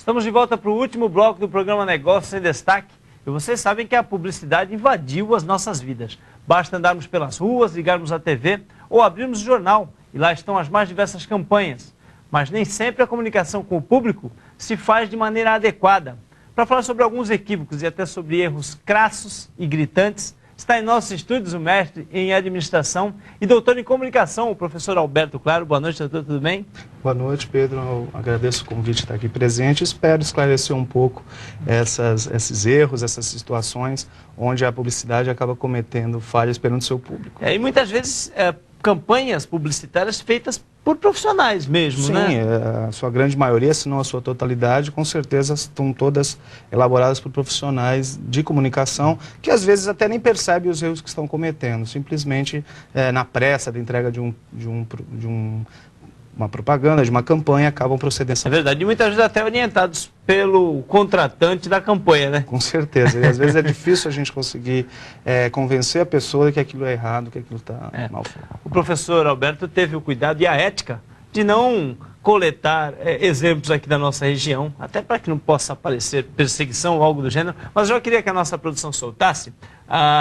Estamos de volta para o último bloco do programa Negócios em Destaque. E vocês sabem que a publicidade invadiu as nossas vidas. Basta andarmos pelas ruas, ligarmos a TV ou abrirmos o jornal. E lá estão as mais diversas campanhas. Mas nem sempre a comunicação com o público se faz de maneira adequada. Para falar sobre alguns equívocos e até sobre erros crassos e gritantes, está em nossos estúdios o mestre em administração e doutor em comunicação, o professor Alberto Claro. Boa noite, doutor, tudo bem? Boa noite, Pedro. Eu agradeço o convite de estar aqui presente. Espero esclarecer um pouco esses erros, essas situações onde a publicidade acaba cometendo falhas perante o seu público. E muitas vezes campanhas publicitárias feitas por profissionais mesmo, Sim, né? Sim, a sua grande maioria, se não a sua totalidade, com certeza estão todas elaboradas por profissionais de comunicação que às vezes até nem percebem os erros que estão cometendo. Simplesmente na pressa da entrega de uma propaganda, de uma campanha, acabam procedendo. É verdade, e muitas vezes até orientados pelo contratante da campanha, né? Com certeza, e às vezes é difícil a gente conseguir convencer a pessoa de que aquilo é errado, que aquilo está mal feito. O professor Alberto teve o cuidado e a ética de não coletar exemplos aqui da nossa região, até para que não possa aparecer perseguição ou algo do gênero, mas eu queria que a nossa produção soltasse.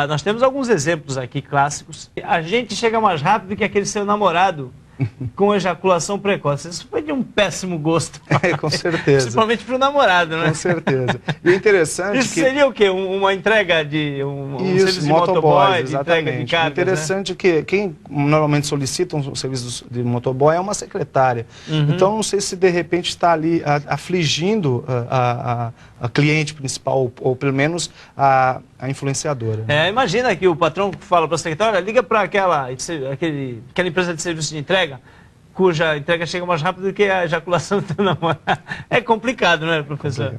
Nós temos alguns exemplos aqui clássicos. A gente chega mais rápido que aquele seu namorado com ejaculação precoce. Isso foi de um péssimo gosto. Com certeza. Principalmente para o namorado, né? Com certeza. E o interessante isso seria o quê? Uma entrega de um serviço de motoboy, de entrega de cargas, interessante, né? Que quem normalmente solicita um serviço de motoboy é uma secretária. Então, não sei se de repente está ali afligindo a cliente principal, ou pelo menos a influenciadora. Imagina que o patrão fala para a secretária, liga para aquela empresa de serviço de entrega, cuja entrega chega mais rápido do que a ejaculação do teu namorado. É complicado, não é, professor?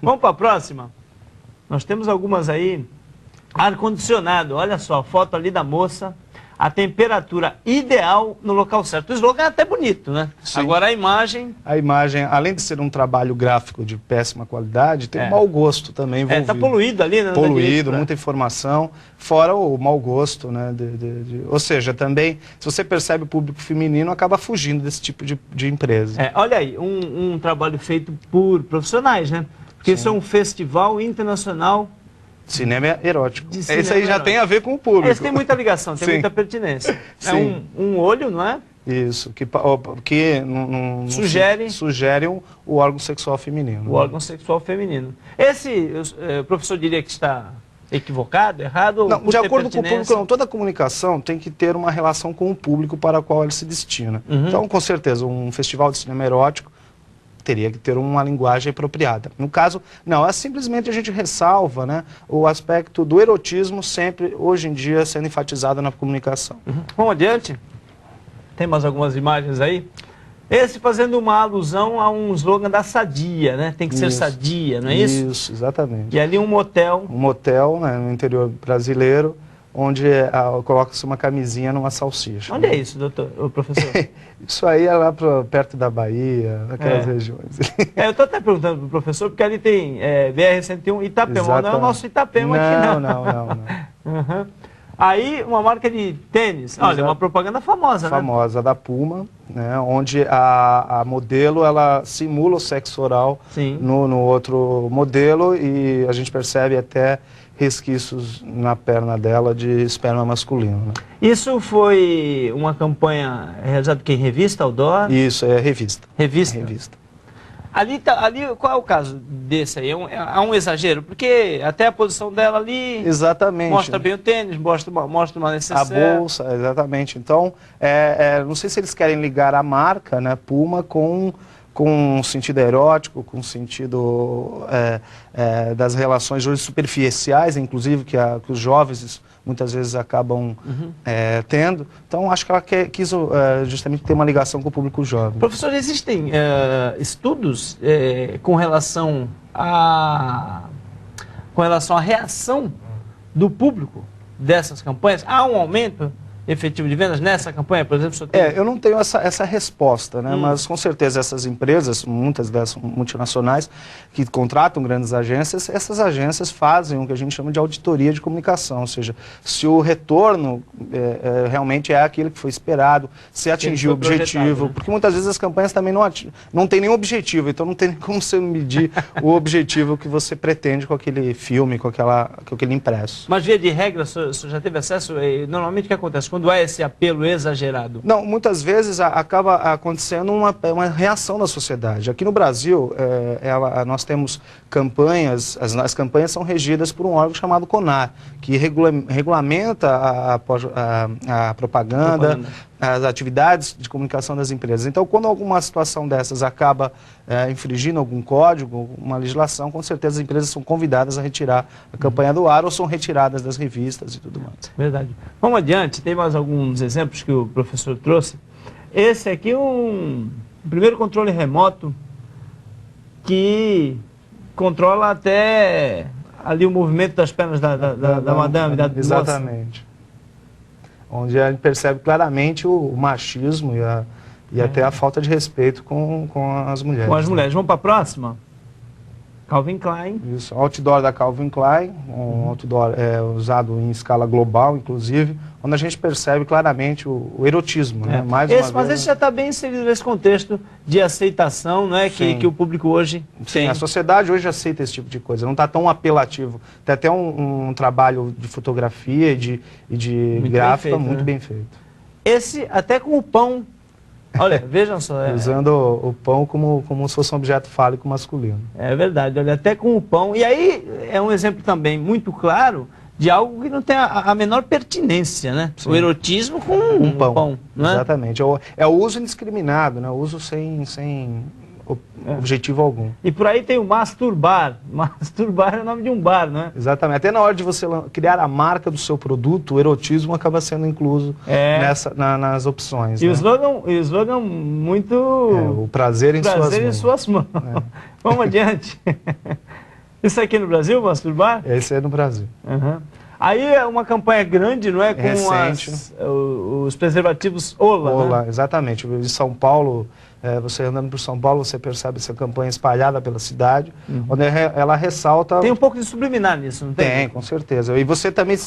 Vamos para a próxima? Nós temos algumas aí. Ar-condicionado, olha só, a foto ali da moça, a temperatura ideal no local certo. O slogan é até bonito, né? Sim. Agora a imagem... A imagem, além de ser um trabalho gráfico de péssima qualidade, tem um mau gosto também envolvido. Está poluído ali, né? Poluído, muita informação, fora o mau gosto, né? Ou seja, também, se você percebe o público feminino, acaba fugindo desse tipo de empresa. Olha aí, um trabalho feito por profissionais, né? Porque isso é um festival internacional... Cinema erótico. Isso aí já tem a ver com o público. Esse tem muita ligação, tem muita pertinência. Sim. É um olho, não é? Isso, que sugere o órgão sexual feminino. O órgão sexual feminino. Esse, o professor diria que está equivocado, errado? Não, de acordo com o público, não. Toda comunicação tem que ter uma relação com o público para o qual ele se destina. Então, com certeza, um festival de cinema erótico teria que ter uma linguagem apropriada. No caso, não, é simplesmente a gente ressalva, né, o aspecto do erotismo sempre, hoje em dia, sendo enfatizado na comunicação. Vamos adiante? Tem mais algumas imagens aí? Esse fazendo uma alusão a um slogan da Sadia, né? Tem que ser sadia, não é isso? Isso, exatamente. E ali um motel. Um motel, né, no interior brasileiro, onde coloca-se uma camisinha numa salsicha. Onde é isso, doutor, o professor? Isso aí é lá perto da Bahia, naquelas regiões. Eu estou até perguntando para o professor, porque ali tem BR-101 Itapema. Exatamente. Não é o nosso Itapema aqui, não. Não. Aí, uma marca de tênis. Olha, uma propaganda famosa, né? Famosa, da Puma, né, onde a modelo, ela simula o sexo oral no outro modelo e a gente percebe até resquícios na perna dela de esperma masculino. Né? Isso foi uma campanha realizada em revista, outdoor? Isso, é revista. Revista. Ali, qual é o caso desse aí? Há um exagero? Porque até a posição dela ali... Exatamente. Mostra bem o tênis, mostra uma necessaire. A bolsa, exatamente. Então, não sei se eles querem ligar a marca, né, Puma, com um sentido erótico, com um sentido das relações superficiais, inclusive, que os jovens muitas vezes acabam tendo. Então, acho que ela quis justamente ter uma ligação com o público jovem. Professor, existem estudos com relação à reação do público dessas campanhas? Há um aumento efetivo de vendas nessa campanha, por exemplo? O senhor tem... Eu não tenho essa resposta, né? Mas com certeza essas empresas, muitas delas multinacionais, que contratam grandes agências, essas agências fazem o que a gente chama de auditoria de comunicação, ou seja, se o retorno realmente é aquele que foi esperado, se atingiu o objetivo, né? porque muitas vezes as campanhas também não têm nenhum objetivo, então não tem nem como você medir o objetivo que você pretende com aquele filme, com aquele impresso. Mas via de regra, o senhor já teve acesso? Normalmente o que acontece? Quando há esse apelo exagerado? Não, muitas vezes acaba acontecendo uma reação da sociedade. Aqui no Brasil, nós temos campanhas, as campanhas são regidas por um órgão chamado CONAR, que regulamenta a propaganda, as atividades de comunicação das empresas. Então, quando alguma situação dessas acaba infringindo algum código, uma legislação, com certeza as empresas são convidadas a retirar a campanha do ar ou são retiradas das revistas e tudo mais. Verdade. Vamos adiante, tem mais alguns exemplos que o professor trouxe. Esse aqui é um primeiro controle remoto que controla até ali o movimento das pernas da madame, da moça. Exatamente. Onde a gente percebe claramente o machismo e até a falta de respeito com as mulheres. Com as mulheres. Vamos para a próxima? Calvin Klein. Isso, outdoor da Calvin Klein, um outdoor usado em escala global, inclusive, onde a gente percebe claramente o erotismo, né? Mas esse já está bem inserido nesse contexto de aceitação, não é, que o público hoje tem. Sim, a sociedade hoje aceita esse tipo de coisa, não está tão apelativo. Tem até um trabalho de fotografia e de gráfica muito bem feito. Esse até com o pão. Olha, vejam só. Usando o pão como se fosse um objeto fálico masculino. É verdade, olha, até com o pão. E aí é um exemplo também muito claro de algo que não tem a menor pertinência, né? Sim. O erotismo com um pão, não é? Exatamente. É o uso indiscriminado, né? O uso sem objetivo algum. E por aí tem o masturbar. Masturbar é o nome de um bar, não é? Exatamente. Até na hora de você criar a marca do seu produto, o erotismo acaba sendo incluso nas opções. E né? o slogan muito... o prazer em suas mãos. Vamos adiante. Isso aqui no Brasil, masturbar? Esse é no Brasil. Uhum. Aí é uma campanha grande, não é? Com recente. Os preservativos Ola. Ola, né? Exatamente. Em São Paulo, você andando por São Paulo, você percebe essa campanha espalhada pela cidade, onde ela ressalta... Tem um pouco de subliminar nisso, não tem? Tem, com certeza. E você também...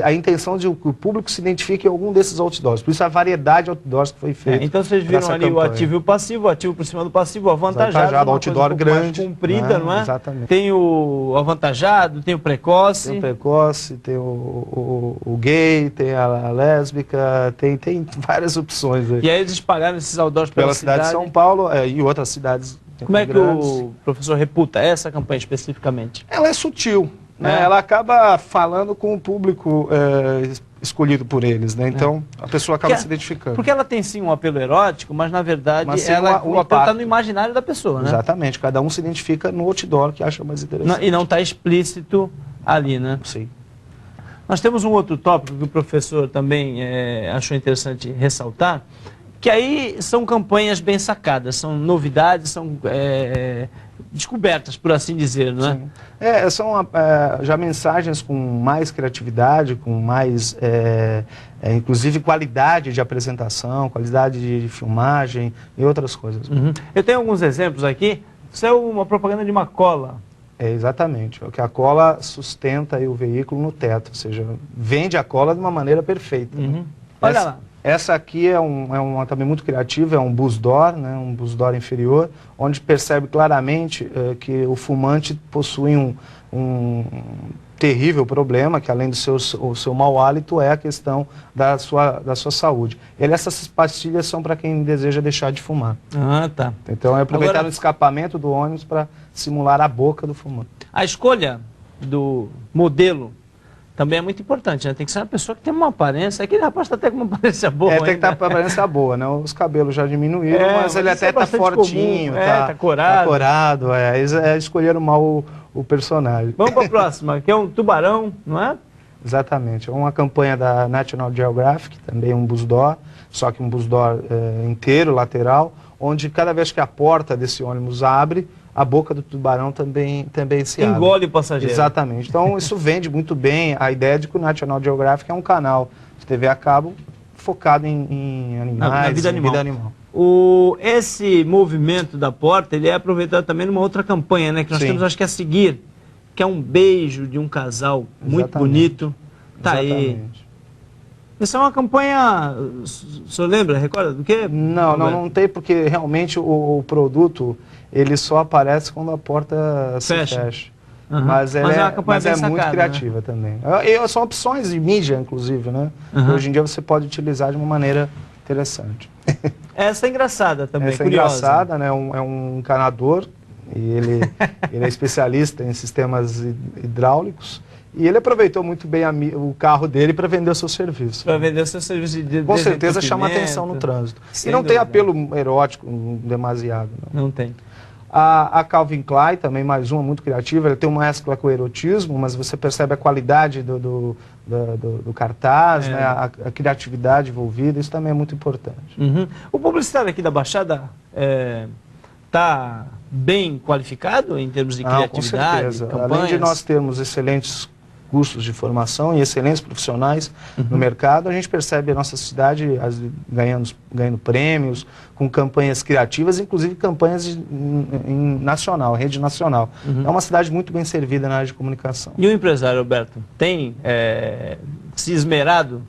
a intenção de que o público se identifique em algum desses outdoors. Por isso a variedade de outdoors que foi feita. Então vocês viram ali campanha. O ativo e o passivo, o ativo por cima do passivo, o avantajado, o outdoor grande, comprida, não é? Exatamente. Tem o avantajado, tem o precoce. Tem o precoce, tem o gay, tem a lésbica, tem várias opções aí. E aí eles espalharam esses outdoors pela cidade de São Paulo e outras cidades. Como é que o professor reputa essa campanha especificamente? Ela é sutil, né? Ela acaba falando com o público escolhido por eles, né? Então a pessoa acaba se identificando. Porque ela tem sim um apelo erótico, mas na verdade o apelo está no imaginário da pessoa, né? Exatamente, cada um se identifica no outdoor que acha mais interessante. E não está explícito ali, né? Sim. Nós temos um outro tópico que o professor também achou interessante ressaltar, que aí são campanhas bem sacadas, são novidades, são descobertas, por assim dizer, não é? Sim. São já mensagens com mais criatividade, com mais, inclusive, qualidade de apresentação, qualidade de filmagem e outras coisas. Uhum. Eu tenho alguns exemplos aqui. Isso é uma propaganda de uma cola. Exatamente, que a cola sustenta aí o veículo no teto, ou seja, vende a cola de uma maneira perfeita. Uhum. Né? Olha lá. Essa aqui é também muito criativa, é um bus door, né, um bus door inferior, onde percebe claramente que o fumante possui um terrível problema, que além do seu mau hálito, é a questão da sua saúde. Essas pastilhas são para quem deseja deixar de fumar. Ah, tá. Então é aproveitar o escapamento do ônibus para simular a boca do fumante. A escolha do modelo também é muito importante, né? Tem que ser uma pessoa que tem uma aparência. Aquele rapaz está até com uma aparência boa. Tem que estar com uma aparência boa, né? Os cabelos já diminuíram, mas ele até está fortinho, tá corado. Tá corado, Eles escolheram mal o personagem. Vamos para a próxima, que é um tubarão, não é? Exatamente. É uma campanha da National Geographic, também um bus door, só que um bus door inteiro, lateral, onde cada vez que a porta desse ônibus abre, a boca do tubarão também se abre. Engole o passageiro. Exatamente. Então isso vende muito bem a ideia de que o National Geographic é um canal de TV a cabo focado em animais, na vida animal. Vida animal. Esse movimento da Porta, ele é aproveitado também numa outra campanha, né? Que nós temos, acho que a seguir, que é um beijo de um casal muito bonito. Tá aí. Essa é uma campanha, o senhor lembra, recorda do quê? Não tem, porque realmente o produto, ele só aparece quando a porta se fecha. Uhum. Mas é sacada, muito criativa, né? Também. São opções de mídia, inclusive, né? Hoje em dia você pode utilizar de uma maneira interessante. Essa é engraçada também, Essa curiosa. É engraçada, né? É um encanador, e ele é especialista em sistemas hidráulicos. E ele aproveitou muito bem o carro dele para vender o seu serviço. Para vender o seu serviço de com certeza chama atenção no trânsito. E não tem apelo erótico demasiado. Não tem. A Calvin Klein, também mais uma muito criativa, ela tem uma mescla com o erotismo, mas você percebe a qualidade do cartaz, né, a criatividade envolvida, isso também é muito importante. O publicitário aqui da Baixada está bem qualificado em termos de criatividade? Com certeza. Campanhas? Além de nós termos excelentes cursos de formação e excelentes profissionais no mercado, a gente percebe a nossa cidade ganhando prêmios, com campanhas criativas, inclusive campanhas em nacional, rede nacional. É uma cidade muito bem servida na área de comunicação. E o empresário, Roberto, tem se esmerado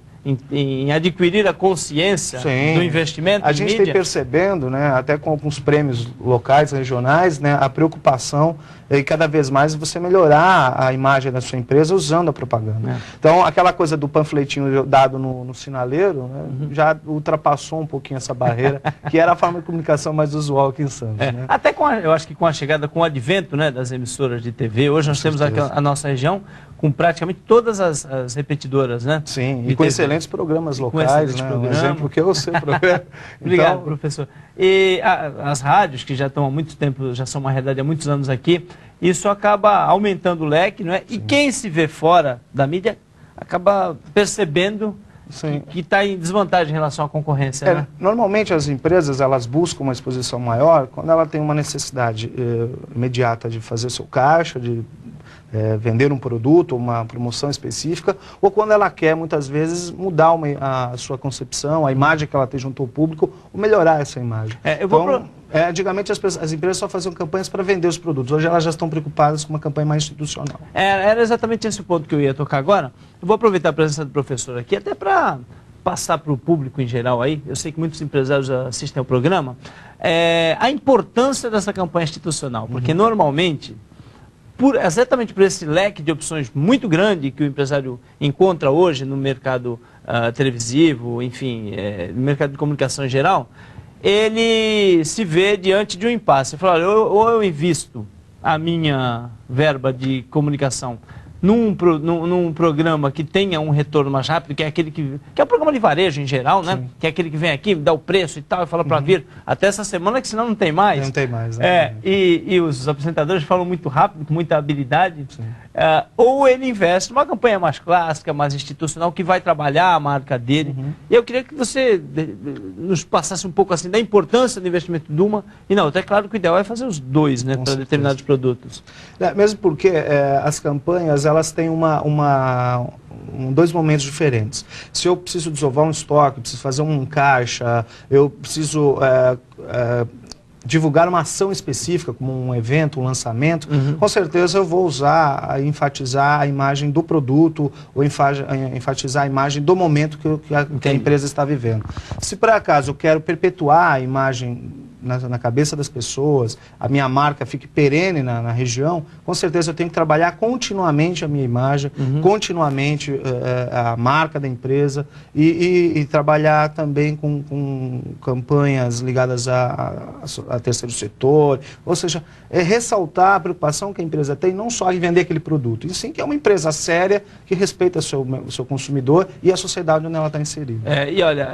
em adquirir a consciência do investimento a gente tem percebendo, né, até com alguns prêmios locais, regionais, né, a preocupação e cada vez mais você melhorar a imagem da sua empresa usando a propaganda. Então, aquela coisa do panfletinho dado no sinaleiro, né, já ultrapassou um pouquinho essa barreira, que era a forma de comunicação mais usual aqui em Santos. Né? Até eu acho que com a chegada, com o advento, né, das emissoras de TV, hoje nós temos a nossa região com praticamente todas as repetidoras, né? Sim, e com excelentes programas locais, né? Um exemplo que é o seu programa. Obrigado, professor. E as rádios, que já estão há muito tempo, já são uma realidade há muitos anos aqui, isso acaba aumentando o leque, não é? E quem se vê fora da mídia acaba percebendo que está em desvantagem em relação à concorrência. Né? Normalmente as empresas elas buscam uma exposição maior quando ela tem uma necessidade imediata de fazer seu caixa, de vender um produto, uma promoção específica, ou quando ela quer, muitas vezes, mudar a sua concepção, a imagem que ela tem junto ao público, ou melhorar essa imagem. Antigamente as empresas só faziam campanhas para vender os produtos, hoje elas já estão preocupadas com uma campanha mais institucional. Era exatamente esse o ponto que eu ia tocar agora. Eu vou aproveitar a presença do professor aqui, até para passar para o público em geral aí, eu sei que muitos empresários assistem ao programa, a importância dessa campanha institucional, porque normalmente exatamente por esse leque de opções muito grande que o empresário encontra hoje no mercado televisivo, enfim, no mercado de comunicação em geral, ele se vê diante de um impasse. Ele fala, ou eu invisto a minha verba de comunicação num programa que tenha um retorno mais rápido, que é aquele que é o programa de varejo em geral, né? Que é aquele que vem aqui, dá o preço e tal, e fala para vir até essa semana, que senão não tem mais. Não tem mais, né? E os apresentadores falam muito rápido, com muita habilidade. Ou ele investe numa campanha mais clássica, mais institucional, que vai trabalhar a marca dele. E eu queria que você nos passasse um pouco assim da importância do investimento de uma e na outra. É claro que o ideal é fazer os dois, né, para determinados produtos. Mesmo porque as campanhas elas têm dois momentos diferentes. Se eu preciso desovar um estoque, preciso fazer um caixa, eu preciso divulgar uma ação específica, como um evento, um lançamento, com certeza eu vou enfatizar a imagem do produto ou enfatizar a imagem do momento que a empresa está vivendo. Se por acaso eu quero perpetuar a imagem na cabeça das pessoas, a minha marca fique perene na região, com certeza eu tenho que trabalhar continuamente a minha imagem, continuamente a marca da empresa e trabalhar também com campanhas ligadas a terceiro setor, ou seja, ressaltar a preocupação que a empresa tem, não só em vender aquele produto, e sim que é uma empresa séria que respeita o seu consumidor e a sociedade onde ela está inserida. E olha,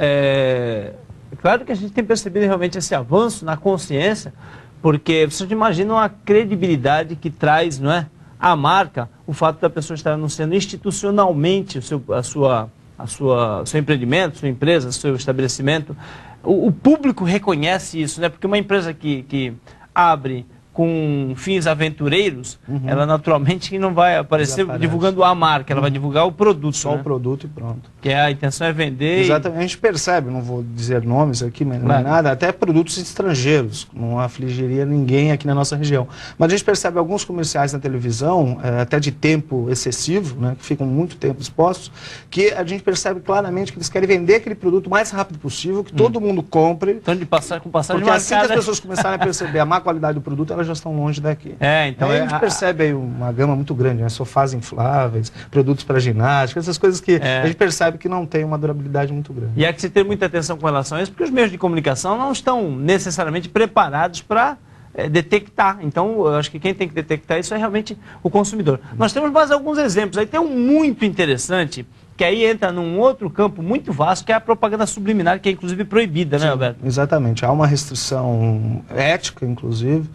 claro que a gente tem percebido realmente esse avanço na consciência, porque vocês imaginam a credibilidade que traz, não é, a marca, o fato da pessoa estar anunciando institucionalmente o seu empreendimento, sua empresa, seu estabelecimento. O público reconhece isso, né? Porque uma empresa que abre com fins aventureiros, ela naturalmente não vai aparecer Desaparece. divulgando a marca, ela vai divulgar o produto. Só né? o produto e pronto. Que a intenção é vender. Exatamente, a gente percebe, não vou dizer nomes aqui, mas não é Claro. nada, até produtos estrangeiros, não afligiria ninguém aqui na nossa região. Mas a gente percebe alguns comerciais na televisão, até de tempo excessivo, né, que ficam muito tempo expostos, que a gente percebe claramente que eles querem vender aquele produto o mais rápido possível, que todo mundo compre, Então, com passagem porque assim que as marcada. pessoas começarem a perceber a má qualidade do produto, elas já estão longe daqui. Então Aí a gente percebe aí uma gama muito grande, né? Sofás infláveis, produtos para ginástica, essas coisas que a gente percebe que não tem uma durabilidade muito grande. E há que se ter muita atenção com relação a isso, porque os meios de comunicação não estão necessariamente preparados para detectar. Então, eu acho que quem tem que detectar isso é realmente o consumidor. Nós temos mais alguns exemplos. Aí tem um muito interessante, que aí entra num outro campo muito vasto, que é a propaganda subliminar, que é inclusive proibida, né, Alberto? Exatamente. Há uma restrição ética, inclusive,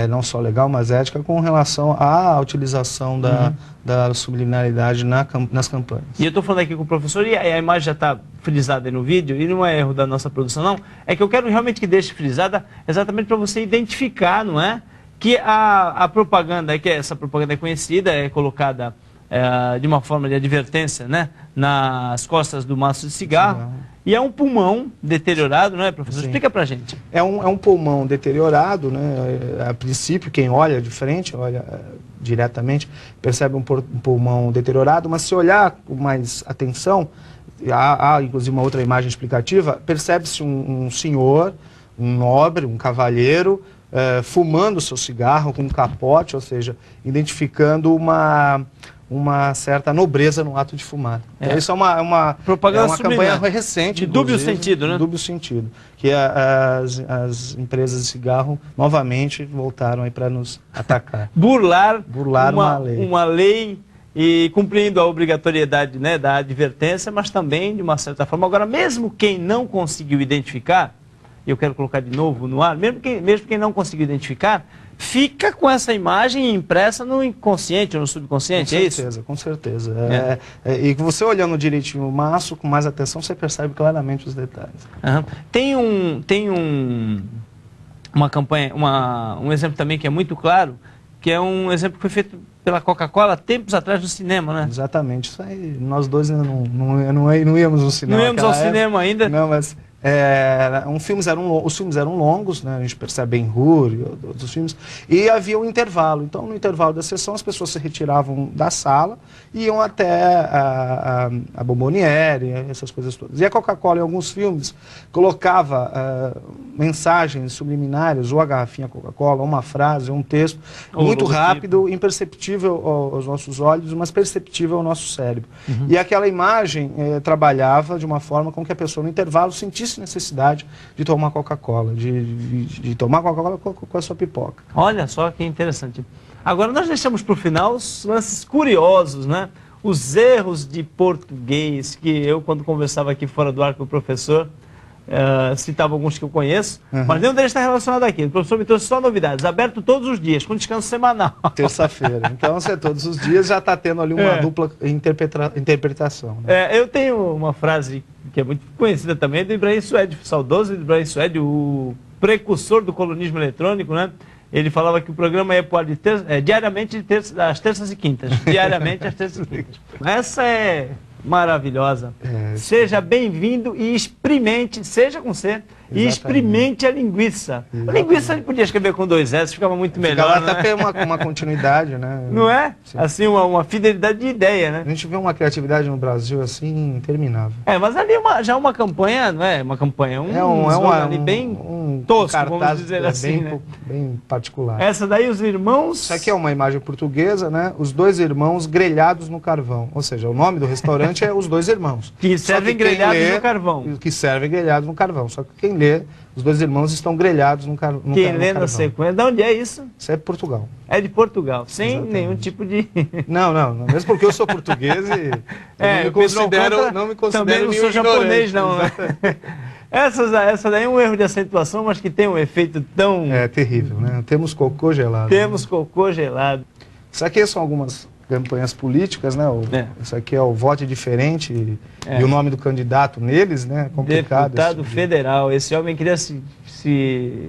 não só legal, mas ética, com relação à utilização da subliminaridade nas campanhas. E eu estou falando aqui com o professor, e a imagem já está frisada aí no vídeo, e não é erro da nossa produção, não. É que eu quero realmente que deixe frisada exatamente para você identificar, não é? Que a propaganda, que essa propaganda é conhecida, é colocada de uma forma de advertência, né? Nas costas do maço de cigarro. E é um pulmão deteriorado, não é, professor? Sim. Explica pra gente. É um pulmão deteriorado, né? A princípio, quem olha de frente, olha diretamente, percebe um pulmão deteriorado, mas se olhar com mais atenção, há inclusive uma outra imagem explicativa, percebe-se um senhor, um nobre, um cavalheiro, fumando seu cigarro com um capote, ou seja, identificando uma certa nobreza no ato de fumar. Então, isso é uma propaganda campanha recente. De dúbio sentido, né? De dúbio sentido. Que as empresas de cigarro novamente voltaram aí para nos atacar. Burlar uma lei. E cumprindo a obrigatoriedade, né, da advertência, mas também de uma certa forma. Agora, mesmo quem não conseguiu identificar, eu quero colocar de novo no ar, mesmo quem não conseguiu identificar, fica com essa imagem impressa no inconsciente ou no subconsciente, é isso? Com certeza. E você olhando direitinho o maço, com mais atenção, você percebe claramente os detalhes. Tem uma campanha, um exemplo também que é muito claro, que é um exemplo que foi feito pela Coca-Cola tempos atrás no cinema, né? Exatamente. Isso aí, nós dois ainda não íamos ao cinema. Não íamos ao cinema ainda? Não, mas os filmes eram longos, né? A gente percebe Ben-Hur e outros filmes, e havia um intervalo. Então, no intervalo da sessão, as pessoas se retiravam da sala e iam até a Bomboniere, essas coisas todas. E a Coca-Cola, em alguns filmes, colocava mensagens subliminares, ou a garrafinha Coca-Cola, uma frase, um texto, muito rápido, imperceptível aos nossos olhos, mas perceptível ao nosso cérebro. E aquela imagem trabalhava de uma forma com que a pessoa, no intervalo, sentisse necessidade de tomar Coca-Cola, de tomar Coca-Cola com a sua pipoca. Olha só que interessante. Agora nós deixamos para o final os lances curiosos, né? Os erros de português, que eu, quando conversava aqui fora do ar com o professor, citava alguns que eu conheço, mas nenhum deles está relacionado aqui. O professor me trouxe só novidades, aberto todos os dias, com descanso semanal. Terça-feira. Então, todos os dias já está tendo ali uma dupla interpretação. Né? Eu tenho uma frase que é muito conhecida também, do Ibrahim Suede, saudoso Ibrahim Suede, o precursor do colonismo eletrônico, né? Ele falava que o programa ia pro ar diariamente às terças e quintas. Diariamente às terças e quintas. Essa é maravilhosa. Seja bem-vindo e experimente, seja com C, e experimente a linguiça. A linguiça ele podia escrever com 2 S, ficava muito melhor. Ficava até uma continuidade, né? Não é? Sim. Assim, uma fidelidade de ideia, né? A gente vê uma criatividade no Brasil assim, interminável. Mas ali já uma campanha, não é? Uma campanha, ali bem tosco, vamos dizer assim, né? Bem particular. Essa daí, os irmãos... Isso aqui é uma imagem portuguesa, né? Os 2 irmãos grelhados no carvão. Ou seja, o nome do restaurante é Os Dois Irmãos. Que servem grelhados no carvão. Que servem grelhados no carvão. Só que quem lê, Os Dois Irmãos estão grelhados no carvão. Quem lê na sequência. De onde é isso? Isso é Portugal. É de Portugal, sem nenhum tipo de... Não. Mesmo porque eu sou português e não me considero também não sou japonês, não. Né? Essa daí é um erro de acentuação, mas que tem um efeito tão... terrível, né? Temos cocô gelado. Temos cocô gelado. Isso aqui são algumas campanhas políticas, né? Isso aqui é o voto diferente e o nome do candidato neles, né? É complicado. Deputado federal. Esse homem queria se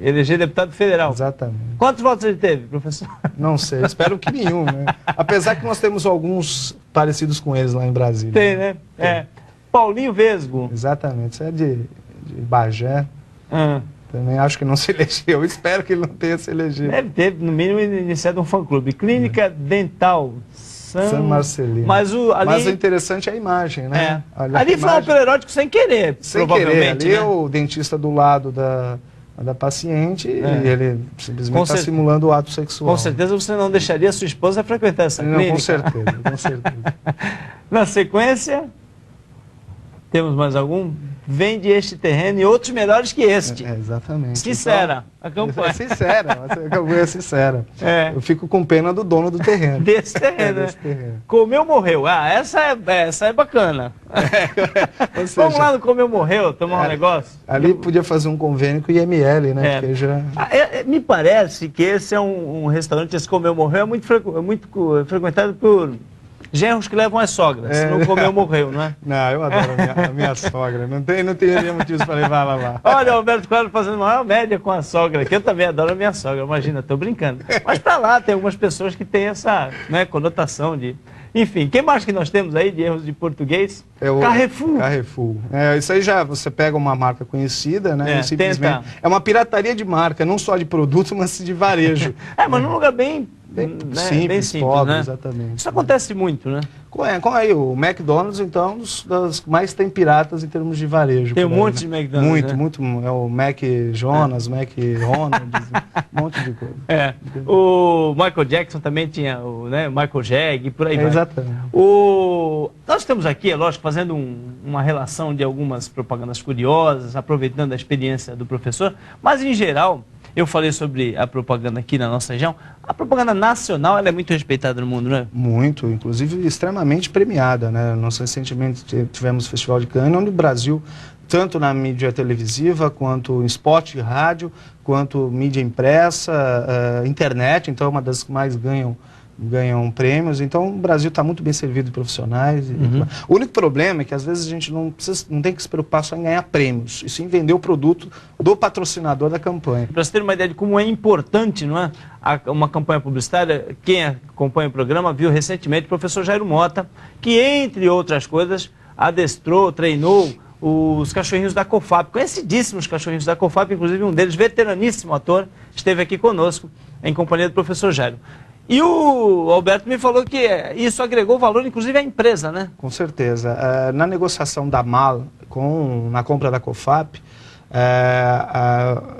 eleger deputado federal. Exatamente. Quantos votos ele teve, professor? Não sei, espero que nenhum, né? Apesar que nós temos alguns parecidos com eles lá em Brasília. Tem, né? Tem. Paulinho Vesgo. Exatamente, isso é de Bagé. Também acho que não se elegeu. Espero que ele não tenha se elegido. Deve ter, no mínimo, iniciado um fã-clube. Clínica Dental San Marcelino. Mas o interessante é a imagem, né? Ali foi um autoerótico sem querer, sem provavelmente. Querer. Ali né? O dentista do lado da paciente e ele simplesmente está simulando o ato sexual. Com certeza você não deixaria a sua esposa frequentar essa clínica. Com certeza, com certeza. Na sequência, temos mais algum? Vende este terreno e outros melhores que este. Exatamente. Sincera, a campanha. É sincera, a campanha é sincera. Eu fico com pena do dono do terreno. Desse terreno, desse terreno. Comeu, morreu. Essa é bacana. Ou seja, vamos lá no Comeu, morreu, tomar um negócio? Ali podia fazer um convênio com o IML, né? Porque já... Me parece que esse é um restaurante, esse Comeu, morreu, é muito frequentado por genros que levam as sogras. Se não comeu, morreu, não é? Não, eu adoro a minha sogra. Não teria motivos para levar ela lá. Olha, o Alberto Claro fazendo maior média com a sogra, que eu também adoro a minha sogra, imagina, estou brincando. Mas para lá tem algumas pessoas que têm essa conotação de... Enfim, quem mais que nós temos aí de erros de português? Carrefour. Carrefour. Isso aí já você pega uma marca conhecida, né? E simplesmente é uma pirataria de marca, não só de produto, mas de varejo. Mas num lugar bem simples, pobre, né? Exatamente. Isso acontece muito, né? Aí, o McDonald's, então, das mais tem piratas em termos de varejo. Tem um monte de McDonald's, muito. É o Mac Jonas, Mac Ronald, um monte de coisa. O Michael Jackson também tinha o Michael Jag, e por aí vai. Exatamente. Nós estamos aqui, é lógico, fazendo uma relação de algumas propagandas curiosas, aproveitando a experiência do professor, mas, em geral... Eu falei sobre a propaganda aqui na nossa região. A propaganda nacional ela é muito respeitada no mundo, não é? Muito, inclusive extremamente premiada, né? Nós recentemente tivemos o Festival de Cannes, onde o Brasil, tanto na mídia televisiva, quanto em spot de rádio, quanto mídia impressa, internet, então é uma das que mais ganham prêmios. Então o Brasil está muito bem servido de profissionais. O único problema é que às vezes a gente não tem que se preocupar só em ganhar prêmios, e sim vender o produto do patrocinador da campanha. Para você ter uma ideia de como é importante, não é, uma campanha publicitária, quem acompanha o programa viu recentemente o professor Jairo Mota, que entre outras coisas adestrou, treinou os cachorrinhos da COFAP, conhecidíssimos cachorrinhos da COFAP, inclusive um deles, veteraníssimo ator, esteve aqui conosco em companhia do professor Jairo. E o Alberto me falou que isso agregou valor, inclusive, à empresa, né? Com certeza. Na negociação da MAL, na compra da COFAP,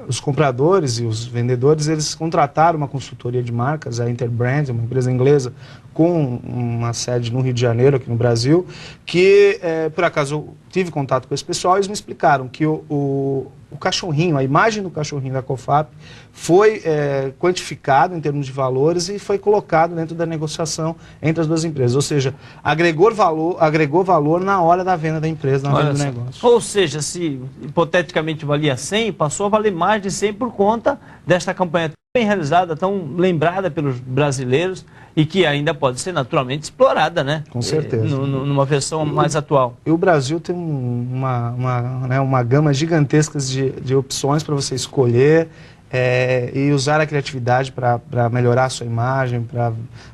os compradores e os vendedores, eles contrataram uma consultoria de marcas, a Interbrand, uma empresa inglesa, com uma sede no Rio de Janeiro, aqui no Brasil, que, por acaso, eu tive contato com esse pessoal e eles me explicaram que o cachorrinho, a imagem do cachorrinho da COFAP foi quantificado em termos de valores e foi colocado dentro da negociação entre as duas empresas. Ou seja, agregou valor na hora da venda da empresa, na venda do negócio. Ou seja, se hipoteticamente valia 100, passou a valer mais de 100 por conta desta campanha tão bem realizada, tão lembrada pelos brasileiros e que ainda pode ser naturalmente explorada, né? Com certeza. Numa versão mais atual. E o Brasil tem uma gama gigantesca de opções para você escolher e usar a criatividade para melhorar a sua imagem, para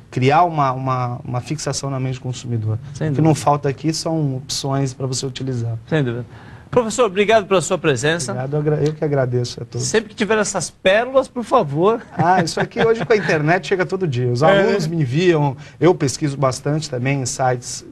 criar uma fixação na mente do consumidor. O que não falta aqui são opções para você utilizar. Sem dúvida. Professor, obrigado pela sua presença. Obrigado, eu que agradeço a todos. Sempre que tiver essas pérolas, por favor. Isso aqui hoje com a internet chega todo dia. Os alunos me enviam, eu pesquiso bastante também em sites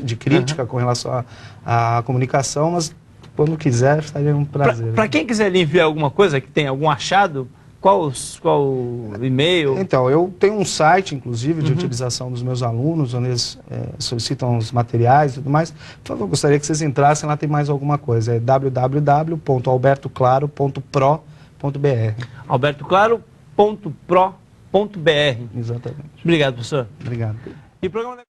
de crítica com relação à comunicação, mas quando quiser, estaria um prazer. Para quem quiser lhe enviar alguma coisa, que tem algum achado, qual o e-mail? Então, eu tenho um site, inclusive, de utilização dos meus alunos, onde eles solicitam os materiais e tudo mais. Por favor, gostaria que vocês entrassem, lá tem mais alguma coisa. É www.albertoclaro.pro.br. albertoclaro.pro.br. Exatamente. Obrigado, professor. Obrigado. E programa...